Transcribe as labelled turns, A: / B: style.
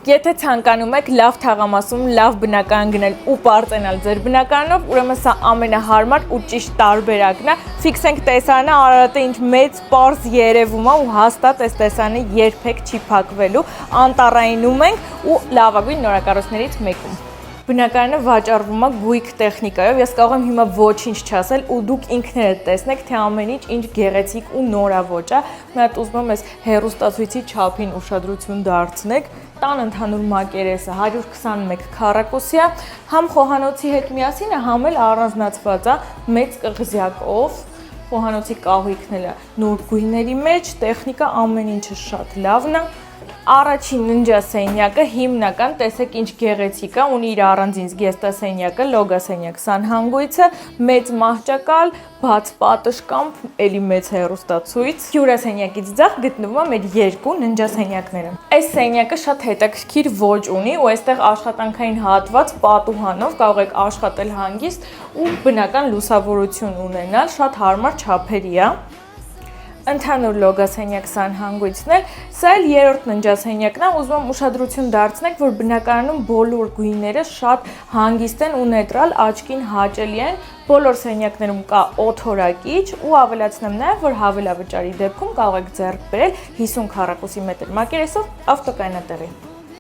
A: Եթե ցանկանում եք լավ թաղամասում լավ բնակարան գնել ու պարծենալ ձեր բնակարանով, ուրեմն սա ամենահարմար ու ճիշտ տարբերակն է։ Ֆիքսենք տեսարանը, Արարատը ինչ մեծ պարզ երևում է ու հաստատ այս տեսարանը երբեք չի փակվելու։ Անտառայինում ենք ու լավագույն նորակառույցներից մեկում։ Բնակարանը վաճառվում է գույք տեխնիկայով, ես կարող եմ հիմա ոչինչ չասել ու դուք ինքներդ տեսնեք, թե ամեն ինչ գեղեցիկ ու նորաոճ է։ Մի հատ ուզում եմ այս հեռուստացույցի չափին ուշադրություն դարձնեք։ Տան ընդհանուր մակերեսը 121 քառակուսի է, համ խոհանոցի հետ միասին է, համ էլ առանձնացված է մեծ կղզյակով։ Խոհանոցի կահույքն է նոր գույների մեջ, տեխնիկա ամեն ինչը շատ լավն է։ Առաջին ննջասենյակը հիմնական, տեսեք ինչ գեղեցիկ է, ունի իր առանձին զգեստասենյակը, լոգասենյակ սանհանգույցը, մեծ մահճակալ, բաց պատշգամբ, էլի մեծ հեռուստացույց։ Հյուրասենյակից ձախ գտնվում է մեր երկու ննջասենյակները։ Այս սենյակը շատ հետաքրքիր ոճ ունի ու այստեղ աշխատանքային հատված պատուհանով կարող եք աշխատել հանգիստ ու բնական լուսավորություն ունենալ, շատ հարմար չափերի է։ Ընդհանուր լոգասենյակ սանհանգույցն էլ, սա էլ երրորդ ննջասենյակն է, ուզում եմ ուշադրություն դարձնեք, որ բնակարանում բոլոր գույները շատ հանգիստ են ու նեյտրալ, աչքին հաճելի են, բոլոր սենյակներում կա օդորակիչ ու ավելացնեմ նաև, որ հավելավճարի դեպքում կարող եք ձեռք բերել 50 քառակուսի մետր մակերեսով ավտոկայանատեղի։